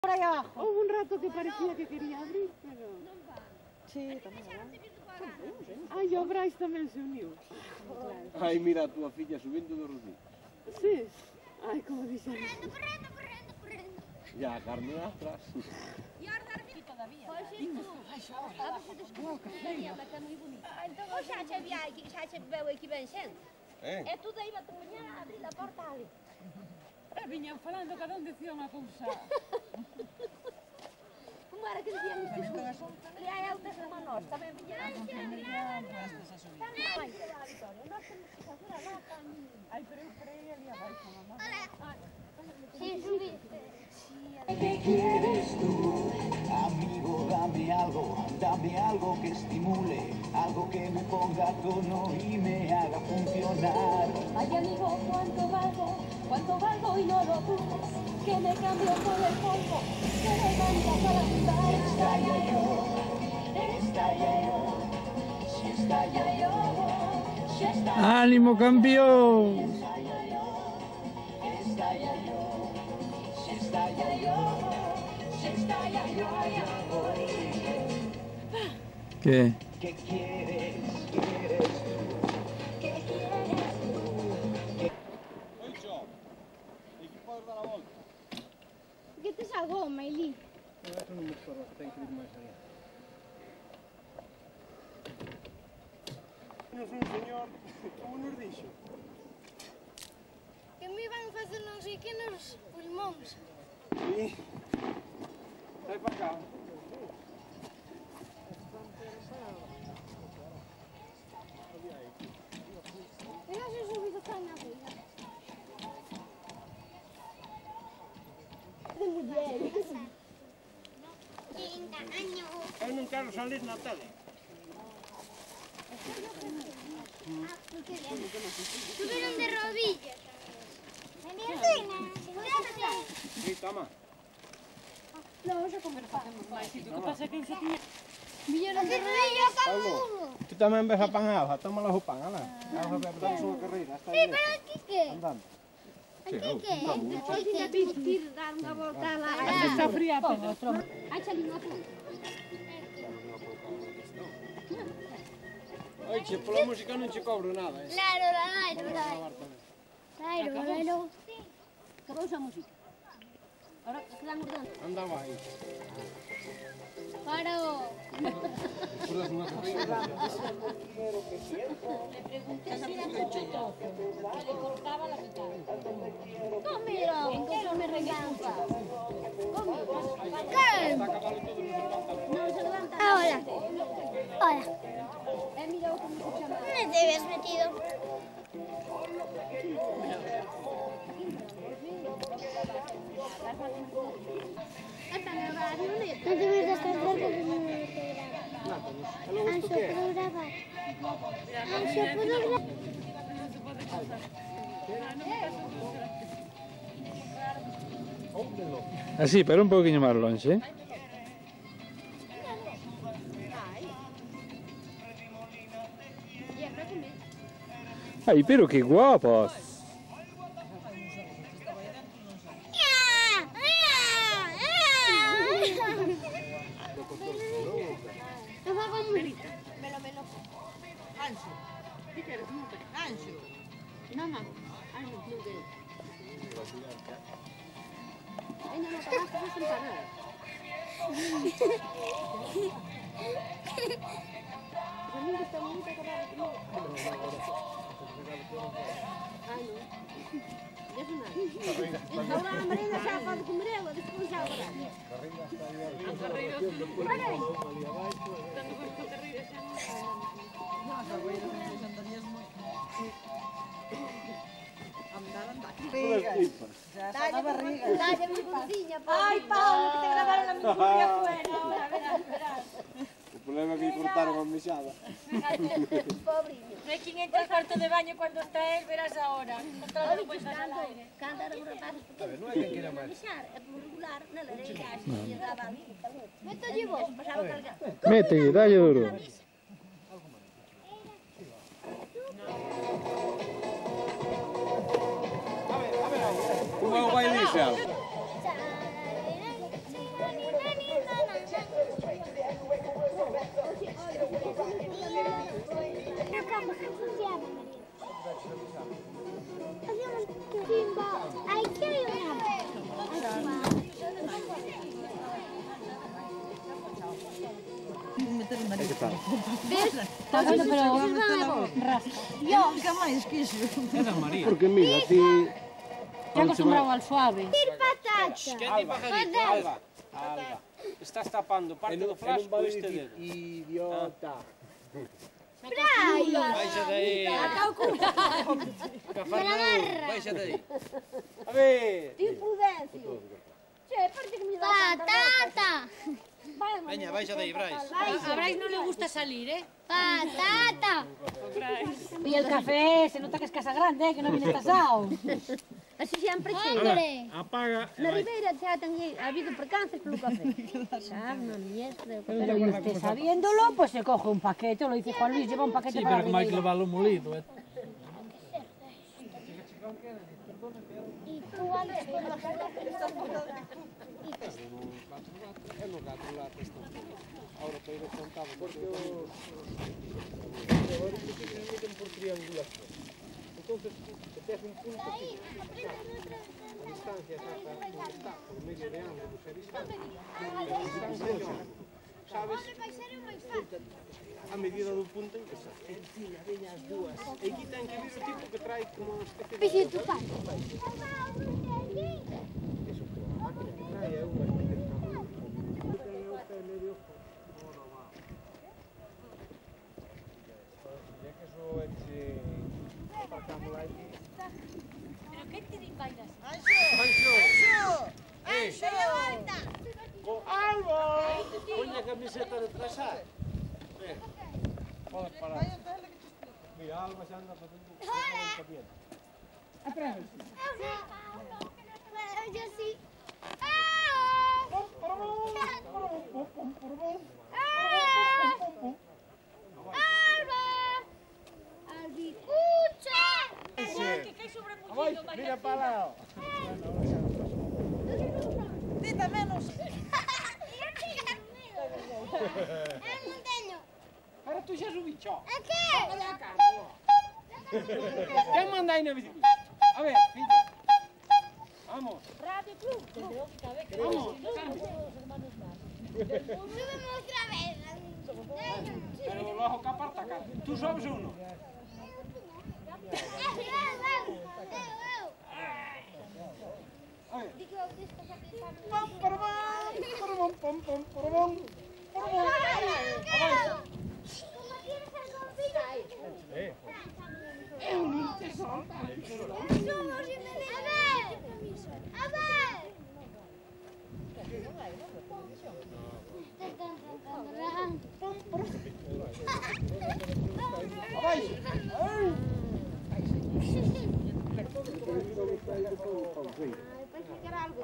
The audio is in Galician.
Por aí abajo. Houve un rato que parecía que quería abrir, pero... Sí, tamén va. Ai, o Brais tamén se uniu. Ai, mira a túa filla subindo do rodillo. Sí. Ai, como dixen. Correndo. E a Carmen atrás. E a dar aquí todavía. Pois isto. Está moi bonito. Entón, xa che vi aquí, xa che veu aquí ben xente. E tú daí va a mañá a abrir a porta ali. Viñan falando, cada un dicía unha cousa. Como era que dicían os discursos? E hai altas hermanos, tamén viñan. Tamén vai que va a Vitoria. Nós temos que facer a vaca. Ai, pero eu creí ali abaixo, mamá. Sí, subiste. ¿Qué quieres tú? Amigo, dame algo que estimule, algo que me ponga a tono y me haga funcionar. Ay amigo, cuánto valgo y no lo dudes, que me cambio por el polvo, que levantas a la andar. Estalla yo, si estalla yo, si estalla ¡Ánimo, campeón! estalla yo, si estalla yo, si estalla yo, ya voy. ¿Qué? ¿Qué quieres tú? ¿Qué quieres tú? Oicho, e que podes dar a volta? Que tes a goma, Eli? Eso non me estorba, que ten que ir máis allá. Nos un señor, como nos dixo? Que me iban facer non sei que nos pulmóns. Sí. Sai para cá. Eu xa subido tan na vida. De mulleres. 30 años. Eu non quero salir na tele. Subieron de rodillas. Sí, toma. No, vamos a comer pan. O que pasa é que se tiña... Vieron de rodillas a Pablo, burro. tú tamén ves a pan a hoja, toma la pan, ala. Vamos a ver, damos unha carreira. Sí, pero aquí que? Andando. Aquí que? Despois ainda temos que ir dar unha volta a la... Está fría, pero outro. Hacha ali unha punta. Oiche, pola música non che cobro nada, eh. Claro. Acabouse a música. Ahora quedamos dentro. Anda vai. Paro. Podes unha carreira. Le pregunté si era mucho que le cortaba la mitad. Cómelo. Entero me reganza. Está a cabalo todo no se levanta. No se levanta. Ahora. Hola. Mira cómo se chama. ¿Dónde te habías metido? No te metas tan cerca que no me E logo isto que é? puedo grabar. Anxo, puedo grabar. Así, pero un poquinho máis longe, eh? Ay, pero qué guapos. No va con música. Anxo. Ti queres un Anxo. No, no. Anxo, no quiero. Venga, no trabajo, no son para nada. A mí me gusta mucho acabar de comer. Ai, non. Deixa nada. Agora a merenda xa pode comer ela, despois xa agora. Dalle mi bolsiña, Ay, Pablo, que te grabaron la memoria afuera ahora, verás. O problema é que lle cortaron a mesada. Pobriño. No hay quien entra al cuarto de baño cuando está él, verás ahora. Contra lo puestas al aire. Canta era un rapaz pequeno. Non é quen quera máis. É por regular na lareira, e daba ali. Meto llevo, pasaba a cargar. Mete, dalle duro. Como é o baile inicial? tal. Ves? Está bueno, pero rasca. Dios. Nunca máis quixo. É da María. Porque mira, ti... Te acostumbrado al suave. Alba, Alba, Alba. Estás tapando parte do flash con este dedo. Idiota. Baixa daí. Baixa daí. A ver. Imprudencio. Che, parte que me dá Patata. Veña, baixa daí, Brais. A Brais no le gusta salir, ¿eh? Patata. Y el café, se nota que es casa grande, que no viene tasado. Así sempre Hombre. Apaga. Na Ribeira xa ten habido percances polo café. Xa, unha mierda. Pero y usted sabiéndolo, pues se coge un paquete, lo dice Juan Luis, lleva un paquete Sí, para pero como hai que Ribeira. leválo molido, eh. Y tú antes con la Ahora te iré contando, porque os... Agora que se dividen por triangulación. Entonces, te hace un punto aquí. A distancia exacta donde está, por medio de ángulos e distancia. A distancia e ángulo. Sabes? A medida do punto en que está. Encima, veña as dúas. E aquí ten que vir o tipo que trae como uma especie de... Pixe tu pai. Eso, pero a máquina que trae é unha especie de cambio. Ten o pé medio... Ya que eso é que... Aparcamos aquí. ¿Pero qué te bailas? Alba! Poña a camiseta detrás, ¿sabes? Podes parar. Mira, Alba xa anda facendo... Yo sí. Mira para lado. Dita menos. Pero tú xa subicho. ¿A qué? Quen manda aí na bicicleta? A ver, filla. Vamos. Radio Club. Vamos. Súbeme otra vez. Pero logo que aparta cara. Tú sobes ou non? Parece que era algo.